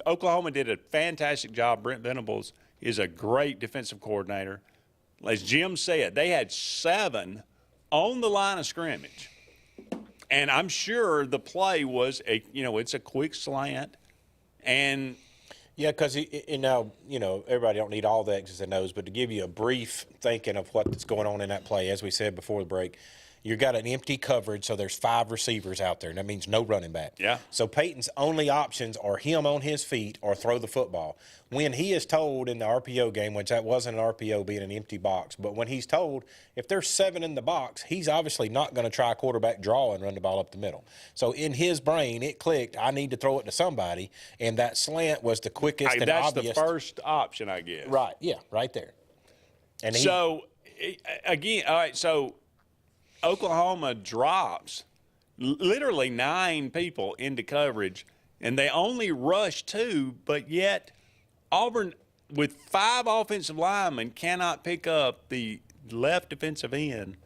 Oklahoma did a fantastic job. Brent Venables is a great defensive coordinator. As Jim said, they had 7 on the line of scrimmage. And I'm sure the play was, it's a quick slant. And – yeah, because everybody don't need all the X's and O's, but to give you a brief thinking of what's going on in that play, as we said before the break, you got an empty coverage, so there's 5 receivers out there, and that means no running back. Yeah. So Peyton's only options are him on his feet or throw the football. When he is told in the RPO game, which that wasn't an RPO being an empty box, but when he's told if there's 7 in the box, he's obviously not going to try a quarterback draw and run the ball up the middle. So in his brain, it clicked, I need to throw it to somebody, and that slant was the quickest and that's obvious. That's the first option, I guess. Right, yeah, right there. And so, again, all right, so Oklahoma drops literally 9 people into coverage, and they only rush 2, but yet Auburn, with 5 offensive linemen, cannot pick up the left defensive end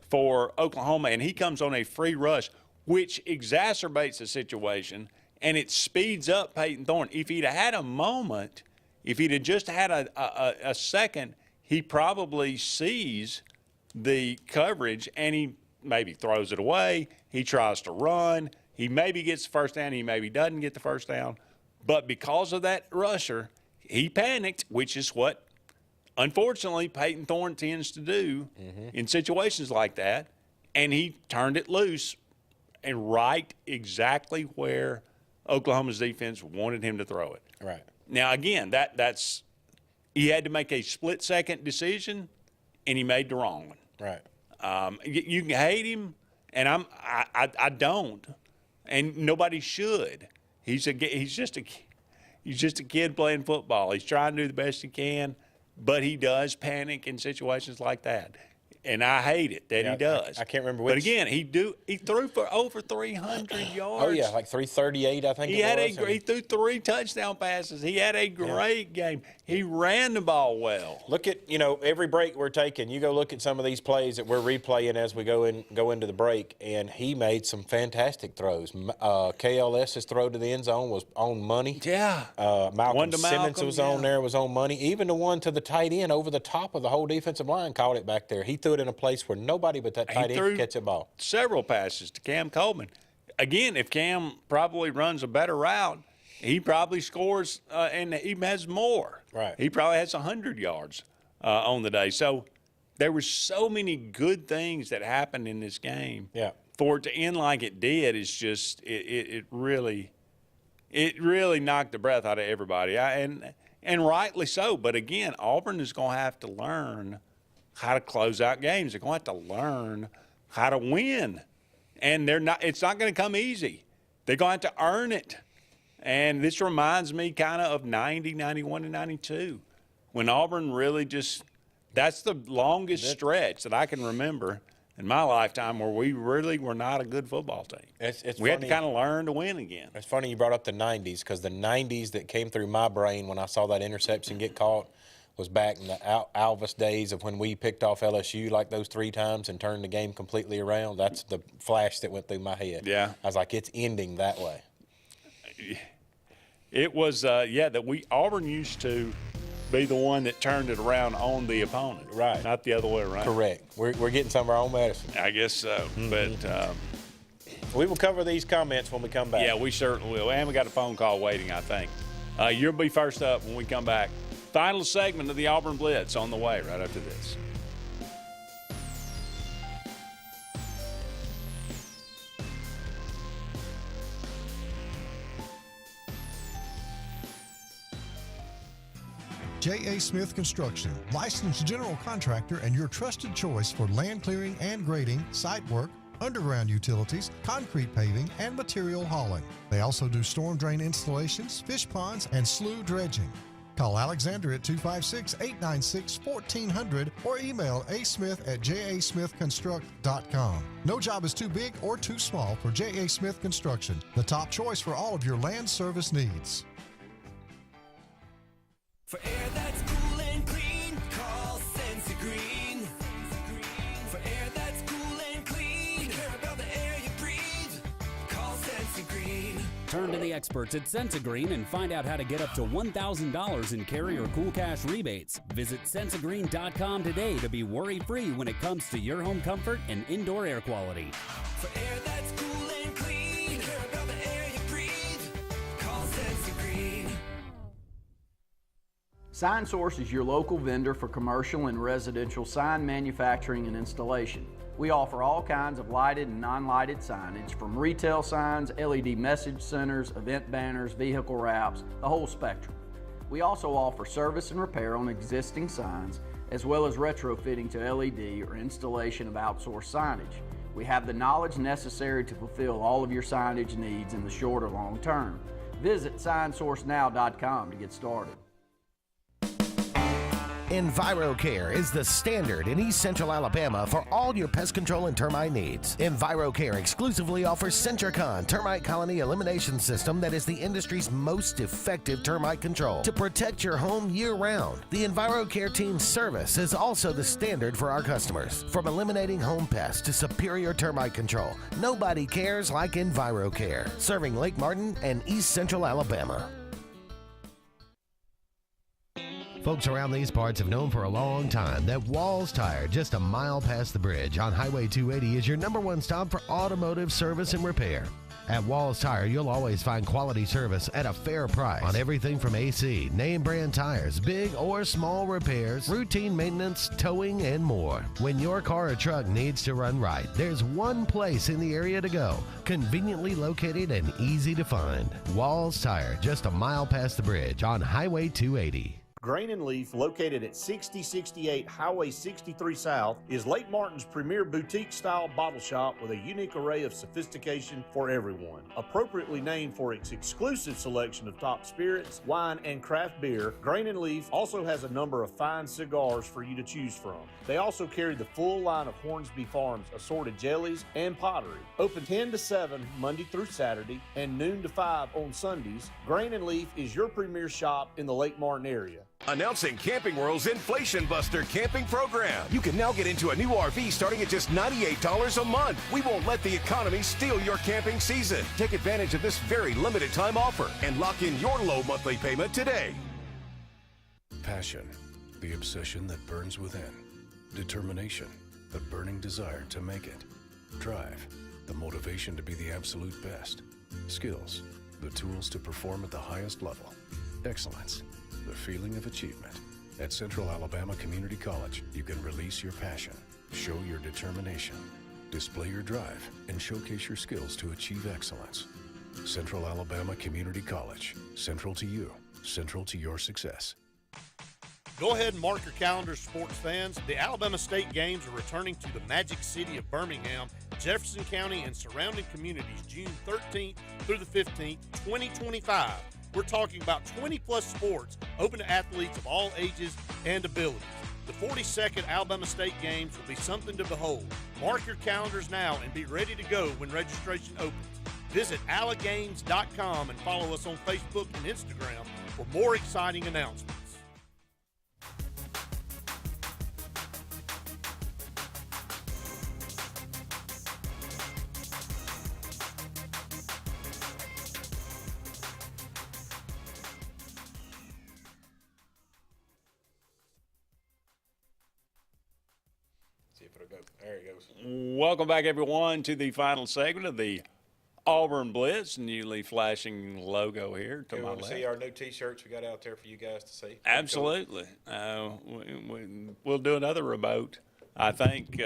for Oklahoma, and he comes on a free rush, which exacerbates the situation, and it speeds up Peyton Thorne. If he'd had a moment, if he'd have just had a second, he probably sees the coverage, and he maybe throws it away. He tries to run. He maybe gets the first down, he maybe doesn't get the first down. But because of that rusher, he panicked, which is what, unfortunately, Peyton Thorne tends to do in situations like that. And he turned it loose and right exactly where Oklahoma's defense wanted him to throw it. Right. Now, again, that's he had to make a split-second decision, and he made the wrong one. Right. You can hate him, and I don't, and nobody should. He's just a kid playing football. He's trying to do the best he can, but he does panic in situations like that. And I hate it that he does. I can't remember which. But again, he threw for over 300 yards. Oh, yeah, like 338, I think He threw 3 touchdown passes. He had a great game. He ran the ball well. Look at, every break we're taking, you go look at some of these plays that we're replaying as we go into the break, and he made some fantastic throws. KLS's throw to the end zone was on money. Yeah. Malcolm Simmons was on there, was on money. Even the one to the tight end over the top of the whole defensive line caught it back there. He threw it in a place where nobody but that tight end could catch a ball. Several passes to Cam Coleman. Again, if Cam probably runs a better route, he probably scores and he has more. Right. He probably has 100 yards on the day. So there were so many good things that happened in this game. Yeah. For it to end like it did is just it really knocked the breath out of everybody. And rightly so. But again, Auburn is going to have to learn how to close out games. They're going to have to learn how to win. And it's not going to come easy. They're going to have to earn it. And this reminds me kind of 90, 91, and 92, when Auburn really that's the longest stretch that I can remember in my lifetime where we really were not a good football team. We had to kind of learn to win again. It's funny you brought up the 90s, because the 90s that came through my brain when I saw that interception get caught was back in the Alvis days of when we picked off LSU like those 3 times and turned the game completely around. That's the flash that went through my head. Yeah. I was like, it's ending that way. It was, that Auburn used to be the one that turned it around on the opponent. Right. Not the other way around. Correct. We're getting some of our own medicine. I guess so. But we will cover these comments when we come back. Yeah, we certainly will. And we got a phone call waiting, I think. You'll be first up when we come back. Final segment of the Auburn Blitz on the way right after this. J.A. Smith Construction, licensed general contractor and your trusted choice for land clearing and grading, site work, underground utilities, concrete paving, and material hauling. They also do storm drain installations, fish ponds, and slough dredging. Call Alexander at 256-896-1400 or email asmith@jasmithconstruct.com. No job is too big or too small for J.A. Smith Construction, the top choice for all of your land service needs. For air that's cool and clean, call Senza Green. For air that's cool and clean, care about the air you breathe, call Senza Green. Turn to the experts at Sensagreen and find out how to get up to $1,000 in carrier cool cash rebates. Visit sensagreen.com today to be worry-free when it comes to your home comfort and indoor air quality. For air that's cool and clean, care about the air you breathe, call Senza Green. Sign Source is your local vendor for commercial and residential sign manufacturing and installation. We offer all kinds of lighted and non-lighted signage, from retail signs, LED message centers, event banners, vehicle wraps, the whole spectrum. We also offer service and repair on existing signs, as well as retrofitting to LED or installation of outsourced signage. We have the knowledge necessary to fulfill all of your signage needs in the short or long term. Visit signsourcenow.com to get started. EnviroCare is the standard in East Central Alabama for all your pest control and termite needs. EnviroCare exclusively offers Centricon termite colony elimination system that is the industry's most effective termite control to protect your home year-round. The EnviroCare team's service is also the standard for our customers. From eliminating home pests to superior termite control, nobody cares like EnviroCare, serving Lake Martin and East Central Alabama. Folks around these parts have known for a long time that Walls Tire, just a mile past the bridge on Highway 280, is your #1 stop for automotive service and repair. At Walls Tire, you'll always find quality service at a fair price on everything from AC, name brand tires, big or small repairs, routine maintenance, towing, and more. When your car or truck needs to run right, there's one place in the area to go, conveniently located and easy to find. Walls Tire, just a mile past the bridge on Highway 280. Grain and Leaf, located at 6068 Highway 63 South, is Lake Martin's premier boutique-style bottle shop with a unique array of sophistication for everyone. Appropriately named for its exclusive selection of top spirits, wine, and craft beer, Grain and Leaf also has a number of fine cigars for you to choose from. They also carry the full line of Hornsby Farms assorted jellies and pottery. Open 10 to 7 Monday through Saturday and noon to 5 on Sundays, Grain and Leaf is your premier shop in the Lake Martin area. Announcing Camping World's Inflation Buster camping program. You can now get into a new RV starting at just $98 a month. We won't let the economy steal your camping season. Take advantage of this very limited time offer and lock in your low monthly payment today. Passion, the obsession that burns within. Determination, the burning desire to make it. Drive, the motivation to be the absolute best. Skills, the tools to perform at the highest level. Excellence, the feeling of achievement. At Central Alabama Community College, you can release your passion, show your determination, display your drive, and showcase your skills to achieve excellence. Central Alabama Community College. Central to you. Central to your success. Go ahead and mark your calendars, sports fans. The Alabama State Games are returning to the Magic City of Birmingham, Jefferson County, and surrounding communities June 13th through the 15th, 2025. We're talking about 20-plus sports open to athletes of all ages and abilities. The 42nd Alabama State Games will be something to behold. Mark your calendars now and be ready to go when registration opens. Visit allagames.com and follow us on Facebook and Instagram for more exciting announcements. There it goes. Welcome back, everyone, to the final segment of the Auburn Blitz, newly flashing logo here to You my want to left. see our new T-shirts we got out there for you guys to see? Absolutely. We'll do another remote. I think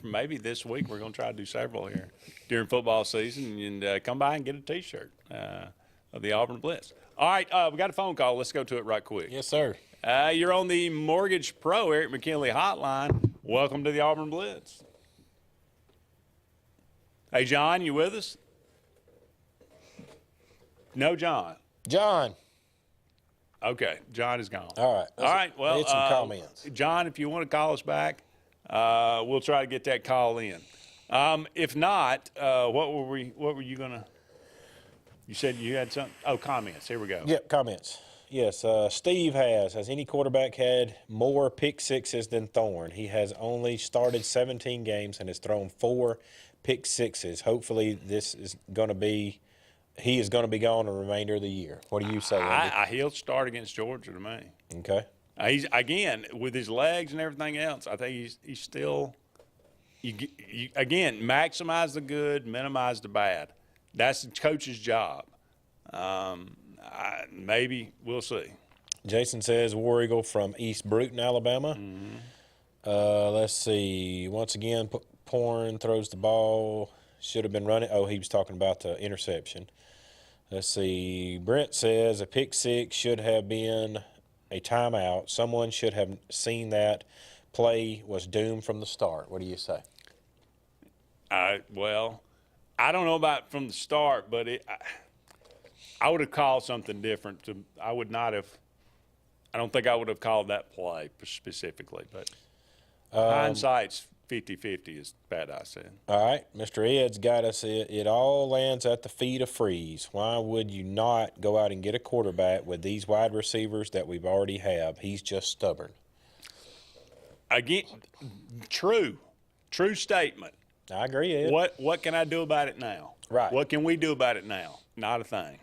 maybe this week we're going to try to do several here during football season and come by and get a T-shirt of the Auburn Blitz. All right, we got a phone call. Let's go to it right quick. Yes, sir. You're on the Mortgage Pro Eric McKinley hotline. Welcome to the Auburn Blitz. Hey, John, you with us? No, John. John. Okay, John is gone. All right. All right. Well, need some comments. John, if you want to call us back, we'll try to get that call in. If not, what were you gonna? You said you had something. Oh, comments. Here we go. Yep, comments. Yes, Steve has any quarterback had more pick sixes than Thorne? He has only started 17 games and has thrown 4 pick sixes. Hopefully he is going to be gone the remainder of the year. What do you say, Andy? He'll start against Georgia to me. Okay. He's again with his legs and everything else. I think he's still. You again maximize the good, minimize the bad. That's the coach's job. Maybe we'll see. Jason says War Eagle from East Bruton, Alabama. Mm-hmm. Let's see. Once again, Porn throws the ball. Should have been running. Oh, he was talking about the interception. Let's see. Brent says a pick six should have been a timeout. Someone should have seen that play was doomed from the start. What do you say? Well, I don't know about from the start, but I would have called something different. I don't think I would have called that play specifically, but hindsight's 50-50, as Pat I said. All right, Mr. Ed's got us. It all lands at the feet of Freeze. Why would you not go out and get a quarterback with these wide receivers that we've already have? He's just stubborn. Again, true statement. I agree, Ed. What can I do about it now? Right. What can we do about it now? Not a thing.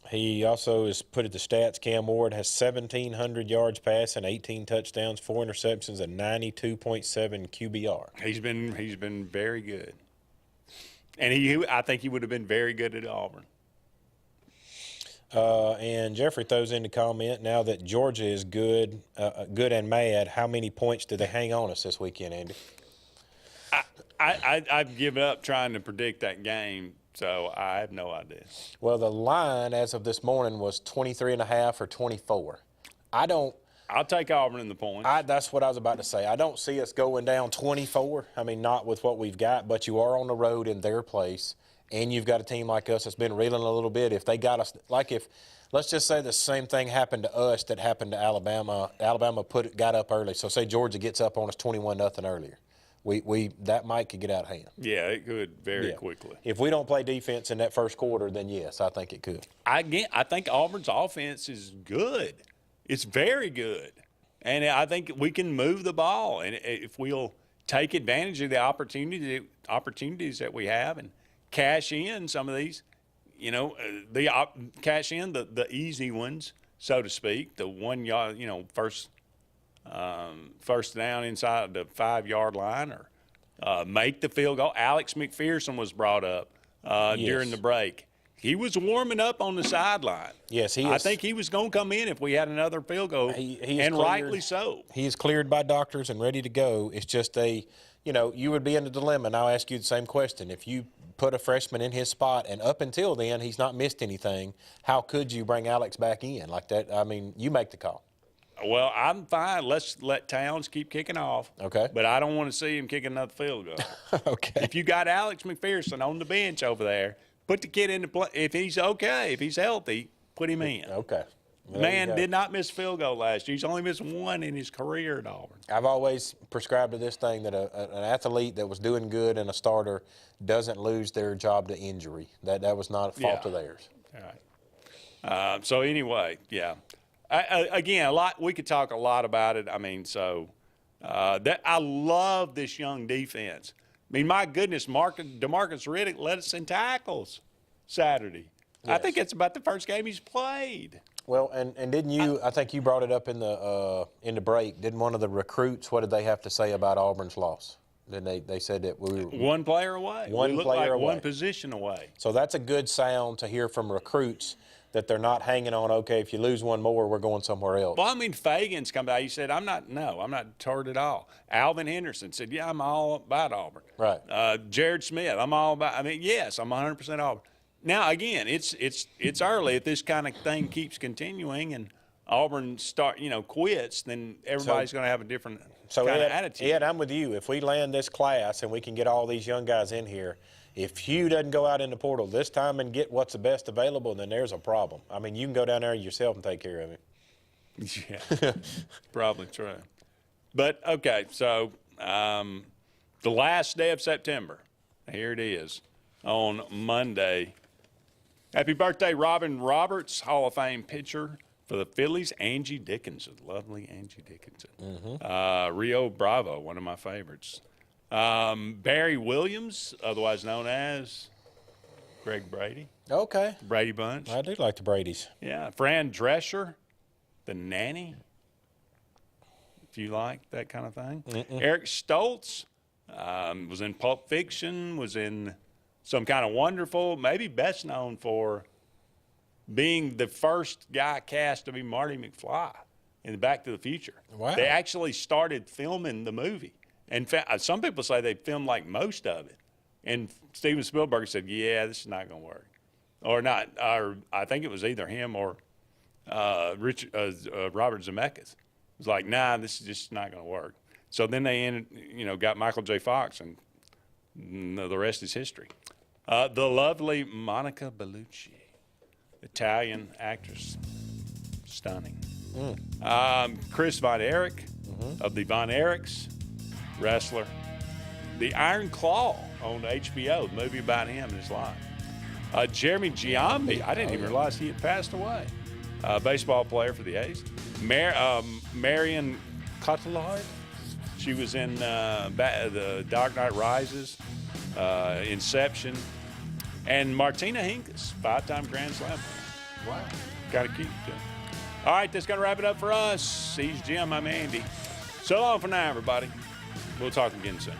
He also has put it to stats. Cam Ward has 1,700 yards passing, 18 touchdowns, 4 interceptions, and 92.7 QBR. He's been very good. And I think he would have been very good at Auburn. And Jeffrey throws in the comment, now that Georgia is good and mad, how many points do they hang on us this weekend, Andy? I've given up trying to predict that game, so I have no idea. Well, the line as of this morning was 23.5 or 24. I'll take Auburn in the points. That's what I was about to say. I don't see us going down 24. I mean, not with what we've got, but you are on the road in their place, and you've got a team like us that's been reeling a little bit. If they got us, let's just say the same thing happened to us that happened to Alabama. Alabama got up early. So say Georgia gets up on us 21-0 earlier. That might could get out of hand. Yeah, it could very quickly. If we don't play defense in that first quarter, then yes, I think it could. I think Auburn's offense is good. It's very good. And I think we can move the ball. And if we'll take advantage of the opportunities that we have and cash in some of these, cash in the easy ones, so to speak, the 1 yard, first down inside the 5-yard line, or make the field goal. Alex McPherson was brought up during the break. He was warming up on the sideline. Yes, he is. I think he was going to come in if we had another field goal, rightly so. He is cleared by doctors and ready to go. It's just you would be in a dilemma, and I'll ask you the same question. If you put a freshman in his spot, and up until then he's not missed anything, how could you bring Alex back in like that? I mean, you make the call. Well, I'm fine. Let's let Towns keep kicking off. Okay. But I don't want to see him kick another field goal. Okay. If you got Alex McPherson on the bench over there, put the kid in the play. If he's okay, if he's healthy, put him in. Okay. The man did not miss a field goal last year. He's only missed one in his career at Auburn. I've always prescribed to this thing that an athlete that was doing good and a starter doesn't lose their job to injury. That was not a fault of theirs. All right. So anyway, yeah. Again, we could talk a lot about it. I mean, I love this young defense. I mean, my goodness, DeMarcus Riddick led us in tackles Saturday. Yes. I think it's about the first game he's played. Well, and didn't you? I think you brought it up in the break. Didn't one of the recruits? What did they have to say about Auburn's loss? Then they said that we were one player away. One player away. One position away. So that's a good sound to hear from recruits, that they're not hanging on, okay, if you lose one more, we're going somewhere else. Well, I mean, Fagan's come back. He said, I'm not deterred at all. Alvin Henderson said, yeah, I'm all about Auburn. Right. Jared Smith, I'm all about, yes, I'm 100% Auburn. Now, again, it's early. If this kind of thing keeps continuing and Auburn quits, then everybody's going to have a different kind of attitude. Ed, I'm with you. If we land this class and we can get all these young guys in here, if Hugh doesn't go out in the portal this time and get what's the best available, then there's a problem. I mean, you can go down there yourself and take care of him. Yeah, probably true. But, okay, so the last day of September, here it is, on Monday. Happy birthday, Robin Roberts, Hall of Fame pitcher for the Phillies, Angie Dickinson, lovely Angie Dickinson. Mm-hmm. Rio Bravo, one of my favorites. Barry Williams, otherwise known as Greg Brady. Okay. Brady Bunch. I do like the Bradys. Yeah. Fran Drescher, the nanny, if you like that kind of thing. Eric Stoltz was in Pulp Fiction, was in Some Kind of Wonderful, maybe best known for being the first guy cast to be Marty McFly in Back to the Future. Wow. They actually started filming the movie. And some people say they filmed like most of it. And Steven Spielberg said, yeah, this is not going to work. Or not. Or I think it was either him or Robert Zemeckis. It was like, nah, this is just not going to work. So then they got Michael J. Fox, and the rest is history. The lovely Monica Bellucci, Italian actress, stunning. Chris Von Erich of the Von Erichs, wrestler. The Iron Claw on HBO, the movie about him and his life. Jeremy Giambi, I didn't even realize he had passed away. Baseball player for the A's. Marion Cotillard, she was in the Dark Knight Rises, Inception. And Martina Hingis, 5-time Grand Slam. Wow. Kind of cute, too. All right, that's going to wrap it up for us. He's Jim, I'm Andy. So long for now, everybody. We'll talk again soon.